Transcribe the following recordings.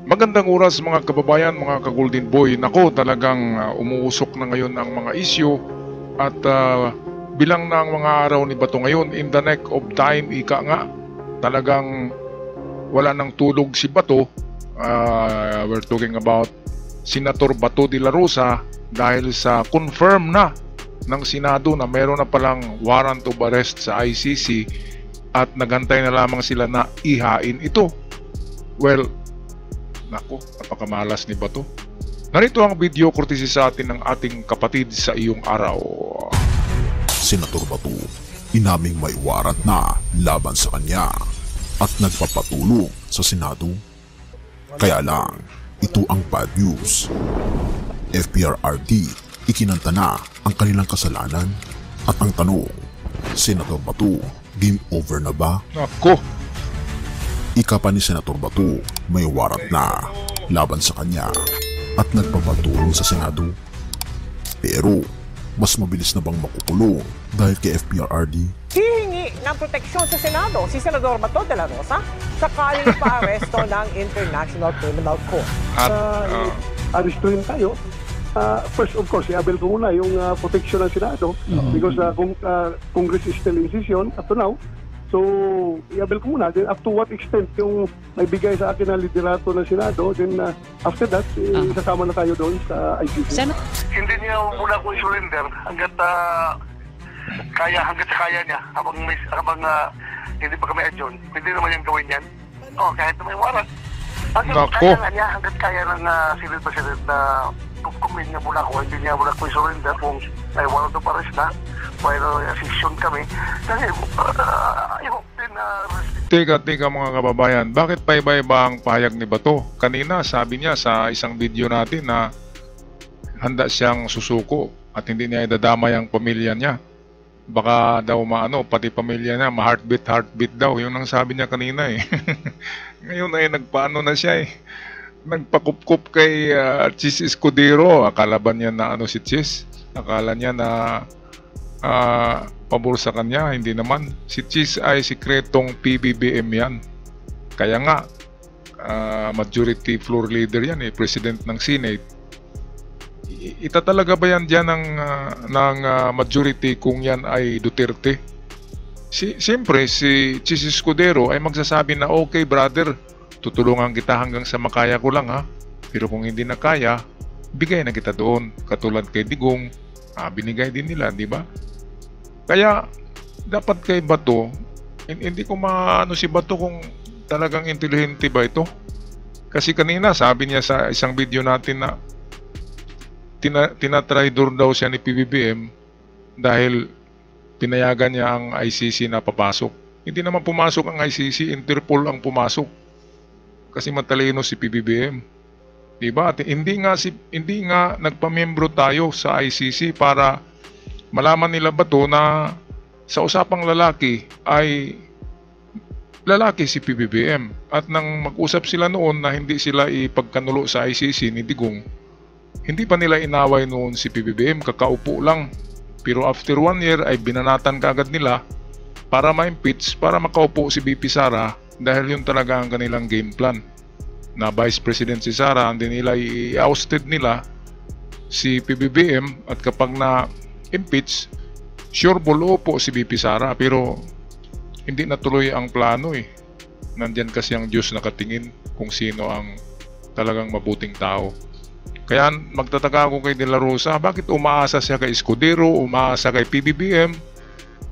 Magandang oras mga kababayan, mga ka-Golden Boy. Nako, talagang umuusok na ngayon ang mga issue at bilang na ang mga araw ni Bato ngayon, in the neck of time, ika nga, talagang wala nang tulog si Bato. We're talking about Senator Bato de la Rosa dahil sa confirm na ng Senado na meron na palang warrant of arrest sa ICC at nagantay na lamang sila na ihain ito. Well, nako, napakamalas ni Bato. Narito ang video courtesy sa atin ng ating kapatid sa iyong araw. Senator Bato, inaming may warrant na laban sa kanya at nagpapatulong sa Senado. Kaya lang, ito ang bad news. FPRRD, ikinanta na ang kanilang kasalanan at ang tanong, Senator Bato, game over na ba? Nako, Ika pa ni Senator Bato, may warrant na laban sa kanya at nagpapatulong sa Senado. Pero, mas mabilis na bang makukulong dahil kay FPRRD? Hihingi ng proteksyon sa Senado si Senador Bato de la Rosa sakaling pa-aresto ng International Criminal Court. Arestuhin tayo. First, of course, i-avail ko muna yung protection ng Senado because Congress is still in session up to now. So, i-avail ko muna. Then, up to what extent yung may bigay sa akin na liderato ng Senado, then after that, sasama na tayo doon sa ICC. Hindi niya muna ko i-surrender hanggat kaya niya. Habang hindi pa kami adjourn, hindi naman yung gawin yan. Kahit na may warrant. Hanggat kaya na niya, hanggat kaya ng Senate President na kukumin niya muna ko, hindi niya muna ko i-surrender kung may warrant of arrest na. Pero session kami. Kasi, I hope din Teka mga kababayan, bakit paiba-iba ang pahayag ni Bato? Kanina sabi niya sa isang video natin na handa siyang susuko at hindi niya idadamay ang pamilya niya. Baka daw pati pamilya niya, heartbeat daw. Yun ang sabi niya kanina eh. Ngayon ay nagpaano na siya eh. Nagpakup-kup kay Chis Escudero. Akala ba niya na si Chis? Akala niya na pabor sa kanya, hindi naman. Si Chis ay sikretong PBBM yan. Kaya nga, majority floor leader yan President ng Senate. Itatalaga ba yan dyan ng majority kung yan ay Duterte? Siyempre, si Chis Escudero ay magsasabi na okay brother, tutulungan kita hanggang sa makaya ko lang ha. Pero kung hindi na kaya, bigay na kita doon. Katulad kay Digong, binigay din nila, di ba? Kaya dapat kay Bato, hindi ko maano si Bato kung talagang intelihente ba ito. Kasi kanina sabi niya sa isang video natin na tinatraidor daw siya ni PBBM dahil pinayagan niya ang ICC na papasok. Hindi naman pumasok ang ICC, Interpol ang pumasok. Kasi matalino si PBBM. Diba? At hindi nga nagpamiyembro tayo sa ICC para malaman nila Bato na sa usapang lalaki ay lalaki si PBBM. At nang mag-usap sila noon na hindi sila ipagkanulo sa ICC ni Digong, hindi pa nila inaway noon si PBBM, kakaupo lang. Pero after 1 year ay binanatan kaagad nila para ma-impeach, para makaupo si BP Sara dahil yun talaga ang kanilang game plan. Na Vice President si Sara, hindi nila i-ousted nila si PBBM at kapag na-impeach, sure po si BP Sara pero hindi natuloy ang plano Nandyan kasi ang Diyos nakatingin kung sino ang talagang mabuting tao. Kaya magtataka ako kay De La Rosa, bakit umaasa siya kay Escudero, umaasa kay PBBM,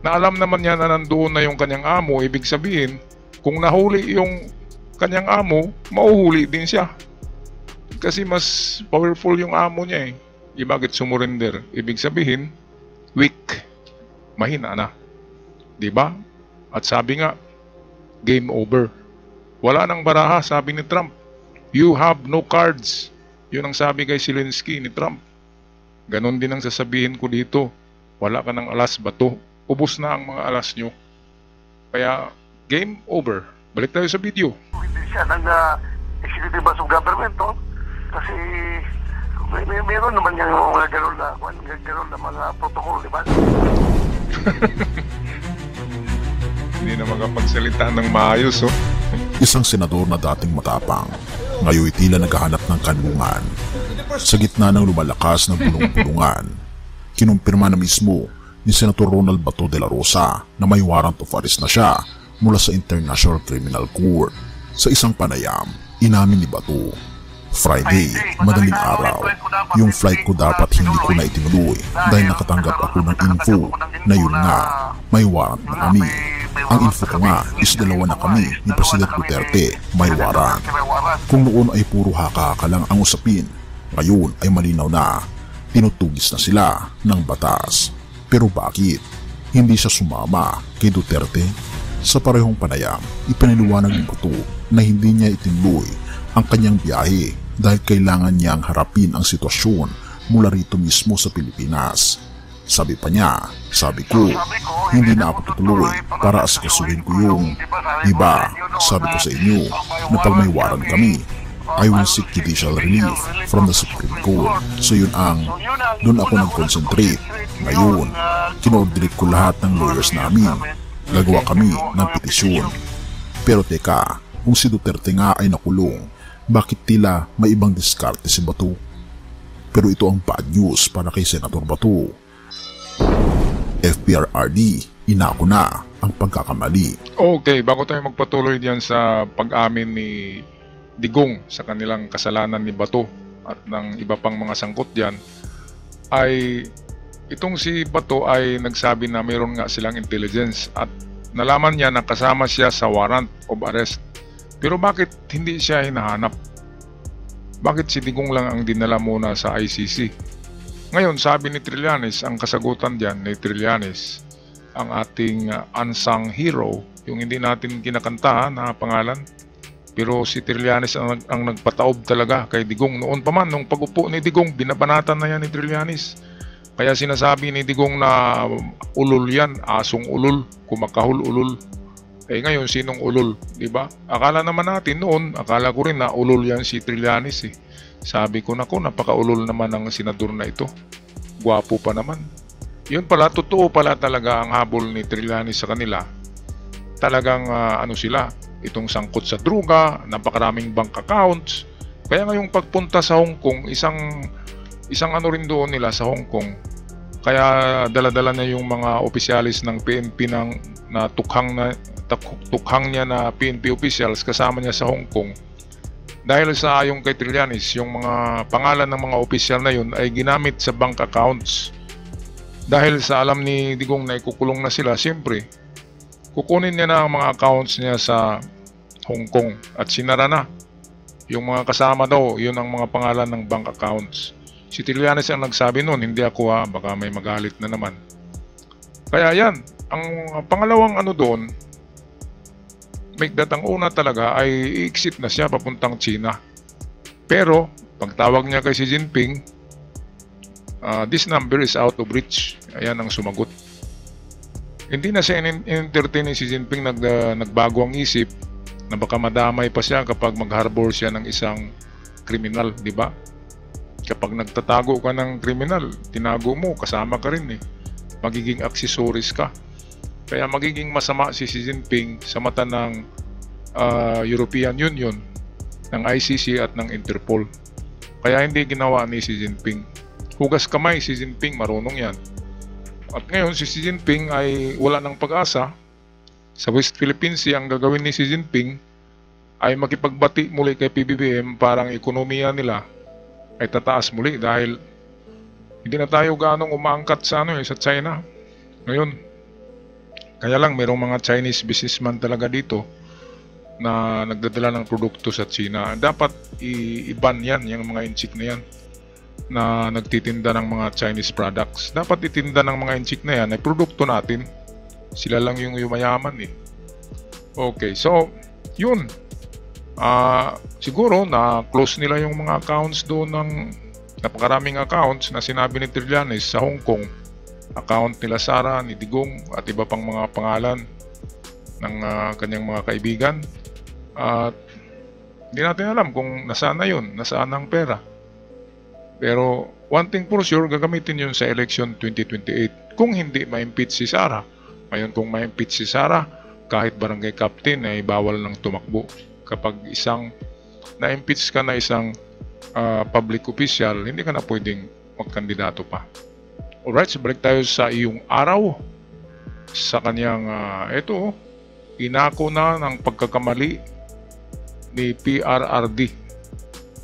na alam naman niya na nandoon na yung kanyang amo. Ibig sabihin, kung nahuli yung kanyang amo, mauhuli din siya. Kasi mas powerful yung amo niya bakit sumurrender? Ibig sabihin, weak, mahina na. Diba? At sabi nga, game over. Wala nang baraha, sabi ni Trump. You have no cards. Yun ang sabi kay Zelensky ni Trump. Ganon din ang sasabihin ko dito. Wala ka ng alas, Bato. Ubus na ang mga alas nyo. Kaya, game over. Balik tayo sa video. Hindi siya ng executive branch of government, Kasi meron naman yung mga gano'n na mga protocol, di ba? Hindi na makapagsalita ng maayos, isang senador na dating matapang, ngayon tila naghahanap ng kanlungan. Sa gitna ng lumalakas na bulong-bulungan, kinumpirma na mismo ni Senator Ronald Bato de la Rosa na may warrant of arrest na siya mula sa International Criminal Court. Sa isang panayam, inamin ni Bato, Friday, madaling araw, yung flight ko dapat hindi ko na itinuloy dahil nakatanggap ako ng info na yun nga, may warrant na kami. Ang info ko nga is dalawa na kami ni President Duterte, may warrant. Kung noon ay puro haka-haka lang ang usapin, ngayon ay malinaw na, tinutugis na sila ng batas. Pero bakit hindi siya sumama kay Duterte? Sa parehong panayam, ipinaliwanag ng Bato na hindi niya itinuloy ang kanyang biyahe dahil kailangan niyang harapin ang sitwasyon mula rito mismo sa Pilipinas. Sabi pa niya, sabi ko, hindi na ako tutuloy para asikasuhin ko yung, diba, sabi ko sa inyo na pag may warrant kami, I will seek judicial relief from the Supreme Court. So doon ako nag-concentrate. Ngayon, kinoordinet ko lahat ng lawyers namin. Gagawa kami ng petisyon. Pero teka, kung si Duterte nga ay nakulong, bakit tila may ibang diskarte si Bato? Pero ito ang bad news para kay Senator Bato. FPRRD, inako na ang pagkakamali. Okay, bago tayo magpatuloy diyan sa pag-amin ni Digong sa kanilang kasalanan ni Bato at ng iba pang mga sangkot diyan, ay itong si Bato ay nagsabi na mayroon nga silang intelligence at nalaman niya na kasama siya sa warrant of arrest. Pero bakit hindi siya hinahanap? Bakit si Digong lang ang dinala muna sa ICC? Ngayon, sabi ni Trillanes, ang kasagutan diyan ni Trillanes, ang ating unsung hero, yung hindi natin kinakanta na pangalan. Pero si Trillanes ang nagpataob talaga kay Digong. Noon pa man, nung pag-upo ni Digong, binabanatan na yan ni Trillanes. Kaya sinasabi ni Digong na ulol yan, asong ulol, kumakahul ulol. Eh ngayon, sinong ulol, di ba? Akala naman natin noon, akala ko rin na ulol yan si Trillanes eh. Sabi ko na napaka-ulol naman ng senador na ito. Gwapo pa naman. Yun pala, totoo pala talaga ang habol ni Trillanes sa kanila. Talagang sila, itong sangkot sa druga, napakaraming bank accounts. Kaya ngayong pagpunta sa Hong Kong, isang ano rin doon nila sa Hong Kong. Kaya dala-dala na yung mga opisyalis ng PNP na tukhang niya na PNP officials kasama niya sa Hong Kong. Dahil sa yung kay Trillanes, yung mga pangalan ng mga opisyal na yun ay ginamit sa bank accounts. Dahil sa alam ni Digong na ikukulong na sila, siyempre, kukunin niya na ang mga accounts niya sa Hong Kong at sinara na. Yung mga kasama daw, yun ang mga pangalan ng bank accounts. Si Trillanes ang nagsabi noon, hindi ako baka may magalit na naman. Kaya yan, ang pangalawang doon, make that ang una talaga ay i-exit na siya papuntang China. Pero, pagtawag niya kay Xi Jinping, this number is out of reach. Ayan ang sumagot. Hindi na siya entertain ni Xi Jinping nagbago ang isip na baka madamay pa siya kapag mag-harbor siya ng isang kriminal, di ba? Kapag nagtatago ka ng kriminal, tinago mo, kasama ka rin eh. Magiging accessories ka. Kaya magiging masama si Xi Jinping sa mata ng European Union, ng ICC at ng Interpol. Kaya hindi ginawa ni Xi Jinping. Hugas kamay, Xi Jinping, marunong yan. At ngayon si Xi Jinping ay wala ng pag-asa. Sa West Philippine Sea, ang gagawin ni Xi Jinping ay makipagbati muli kay PBBM para ang ekonomiya nila ay tataas muli dahil hindi na tayo ganong umaangkat sa sa China. Ngayon, kaya lang mayroong mga Chinese businessman talaga dito na nagdadala ng produkto sa China. Dapat i-ban yan, yung mga inchik na yan na nagtitinda ng mga Chinese products. Dapat itinda ng mga inchik na yan ay produkto natin. Sila lang yung yumayaman eh. Okay, so yun. Siguro na close nila yung mga accounts doon ng napakaraming accounts na sinabi ni Trillanes sa Hong Kong. Account nila Sara, ni Digong at iba pang mga pangalan ng kanyang mga kaibigan. At hindi natin alam kung nasaan na yun, nasaan ang pera. Pero one thing for sure, gagamitin yun sa election 2028 kung hindi ma-impeach si Sara. Ngayon kung ma-impeach si Sara, kahit barangay captain ay bawal ng tumakbo. kapag na-impeach ka na isang public official, hindi ka na pwedeng magkandidato pa. Alright, so balik tayo sa iyong araw. Sa kanyang, inako na ng pagkakamali ni PRRD.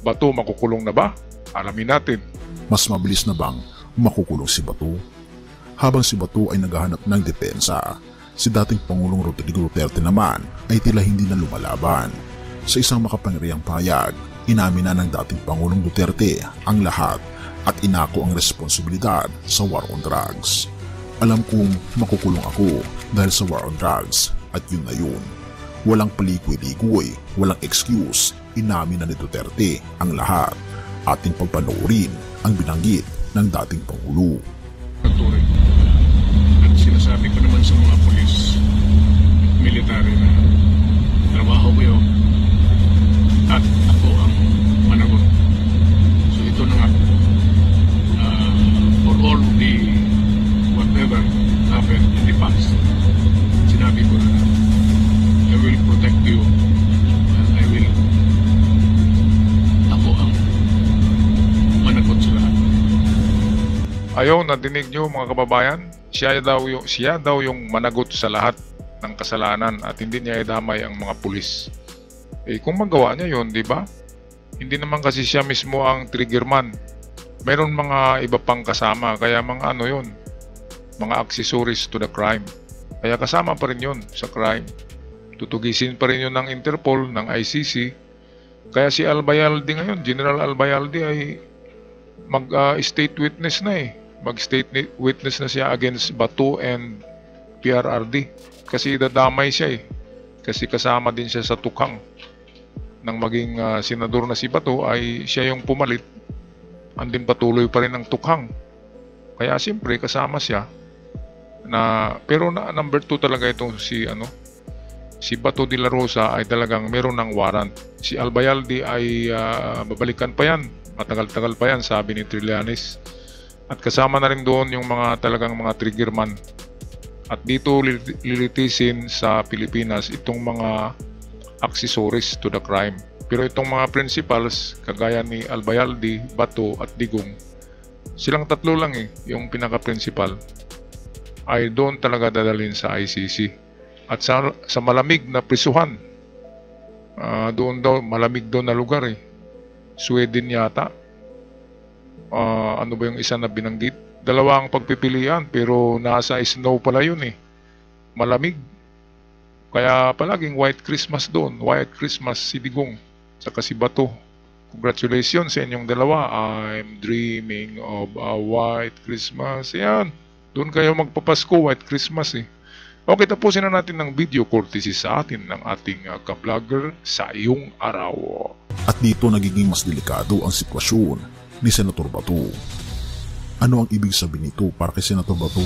Bato, makukulong na ba? Alamin natin. Mas mabilis na bang makukulong si Bato? Habang si Bato ay naghahanap ng depensa, si dating Pangulong Rodrigo Duterte naman ay tila hindi na lumalaban. Sa isang makapangyarihang pahayag, inamin na ng dating Pangulong Duterte ang lahat at inako ang responsibilidad sa war on drugs. Alam kong makukulong ako dahil sa war on drugs at yun na yun. Walang paligoy-ligoy, walang excuse, inamin na ni Duterte ang lahat. Ating pagpanoorin ang binanggit ng dating Pangulo. At sinasabi ko naman sa mga pulis at military na trabaho ko yun at ako ang managot. So ito na nga, for all the whatever happened in the past, sinabi ko na I will protect you and ako ang managot sa lahat. Ayaw, nadinig nyo mga kababayan, siya daw yung managot sa lahat ng kasalanan at hindi niya idamay ang mga pulis. Kung magawa niya yun, di ba? Hindi naman kasi siya mismo ang triggerman. Meron mga iba pang kasama, kaya mga mga accessories to the crime. Kaya kasama pa rin yun sa crime. Tutugisin pa rin yun ng Interpol, ng ICC. Kaya si Albayalde ngayon, General Albayalde ay mag-state witness na eh. Mag-state witness na siya against Bato and PRRD. Kasi dadamay siya eh. Kasi kasama din siya sa tukhang. Nang maging senador na si Bato ay siya yung pumalit. Andin patuloy pa rin ang tukhang. Kaya siyempre kasama siya. Pero number 2 talaga itong si Bato de la Rosa ay talagang meron ng warrant. Si Albayalde ay babalikan pa yan. Matagal-tagal pa yan, sabi ni Trillanes. At kasama na rin doon yung talagang mga triggerman. At dito lilitisin sa Pilipinas itong mga accessories to the crime. Pero itong mga principals, kagaya ni Albayalde, Bato at Digong, silang tatlo lang yung pinaka-principal, ay doon talaga dadalhin sa ICC. At sa malamig na prisuhan, doon daw, malamig doon na lugar Sweden yata. Ano ba yung isa na binanggit? Dalawa ang pagpipilian pero nasa snow pala yun Malamig. Kaya palaging White Christmas doon. White Christmas si Digong saka si Bato. Congratulations sa inyong dalawa. I'm dreaming of a white Christmas. Yan. Doon kayo magpapasko, White Christmas Okay, tapusin na natin ng video courtesy sa atin ng ating ka-vlogger sa iyong araw. At dito nagiging mas delikado ang sitwasyon ni Senator Bato. Ano ang ibig sabihin nito para kay Senator Bato?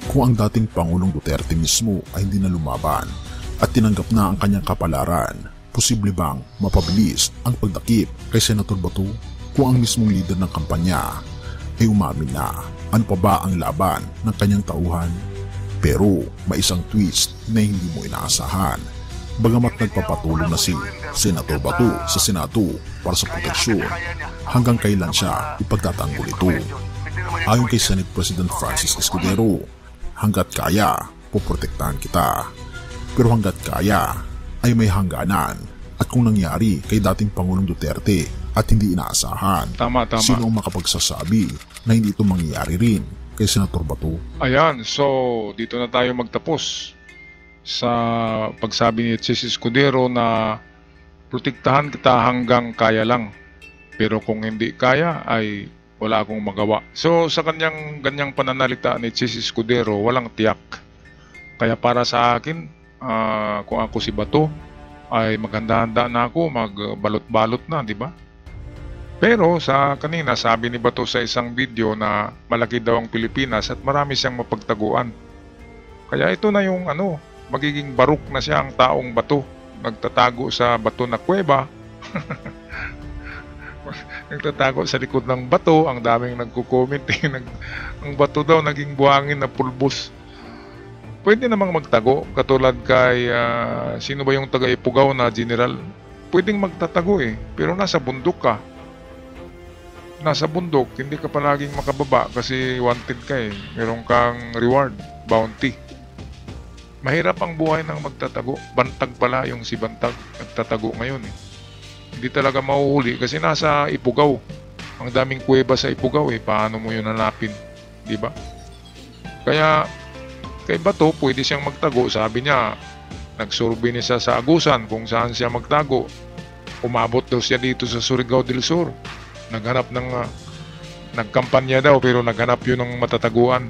Kung ang dating Pangulong Duterte mismo ay hindi na lumaban at tinanggap na ang kanyang kapalaran, posible bang mapabilis ang pagdakip kay Senator Bato kung ang mismong leader ng kampanya ay umamin na ano pa ba ang laban ng kanyang tauhan? Pero may isang twist na hindi mo inaasahan. Bagamat nagpapatulong na si Senator Bato sa Senado para sa proteksyon, hanggang kailan siya ipagtatanggol ito? Ayon kay Senate President Francis Escudero, hanggat kaya, poprotektahan kita. Pero hanggat kaya, ay may hangganan. At kung nangyari kay dating Pangulong Duterte at hindi inaasahan, Tama. sino ang makapagsasabi na hindi ito mangyayari rin kay Senator Bato? Ayan, so dito na tayo magtapos sa pagsabi ni Chis Escudero na protektahan kita hanggang kaya lang. Pero kung hindi kaya ay wala akong magawa. So sa ganyang pananalita ni Chis Escudero, walang tiyak. Kaya para sa akin, kung ako si Bato, ay maghanda-handa na ako, magbalot-balot na, di ba? Pero sa kanina, sabi ni Bato sa isang video na malaki daw ang Pilipinas at marami siyang mapagtaguan. Kaya ito na yung magiging baruk na siya ang taong Bato. Nagtatago sa bato na kuweba. Nagtatago sa likod ng bato. Ang daming nagko-comment ang bato daw naging buhangin na pulbos. Pwede namang magtago, katulad kay, sino ba yung taga-Ipugaw na general? Pwedeng magtatago pero nasa bundok ka. Nasa bundok, hindi ka palaging makababa kasi wanted ka Meron kang reward, bounty. Mahirap ang buhay ng magtatago. Bantag pala yung si Bantag, nagtatago ngayon Hindi talaga mahuhuli kasi nasa Ipugaw. Ang daming kuweba sa Ipugaw paano mo yun hanapin? Diba? Kaya, kay Bato, pwede siyang magtago. Sabi niya, nagsurvey niya sa Agusan kung saan siya magtago. Umabot daw siya dito sa Surigao del Sur. Naghanap ng, nagkampanya daw pero naghanap yun ng matataguan.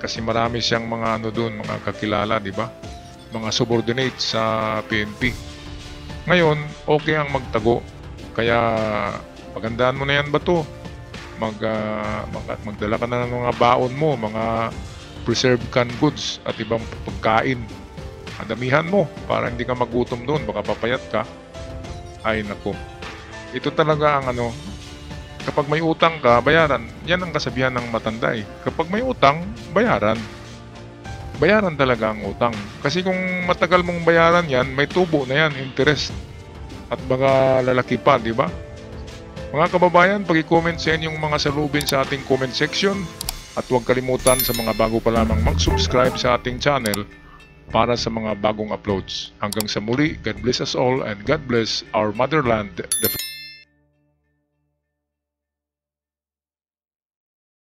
Kasi marami siyang mga doon, mga kakilala, di ba? Mga subordinates sa PNP. Ngayon, okay ang magtago. Kaya, pagandaan mo na yan, Bato. Magdala ka na ng mga baon mo, mga preserved canned goods at ibang pagkain. Damihan mo para hindi ka magutom doon, baka papayat ka. Ay nako. Ito talaga ang kapag may utang ka, bayaran. Yan ang kasabihan ng matanda Kapag may utang, bayaran. Bayaran talaga ang utang. Kasi kung matagal mong bayaran yan, may tubo na yan, interest. At baka lalaki pa, di ba? Mga kababayan, pag-i-comment sa inyong mga salubin sa ating comment section. At huwag kalimutan sa mga bago pa lamang mag-subscribe sa ating channel para sa mga bagong uploads. Hanggang sa muli, God bless us all and God bless our motherland.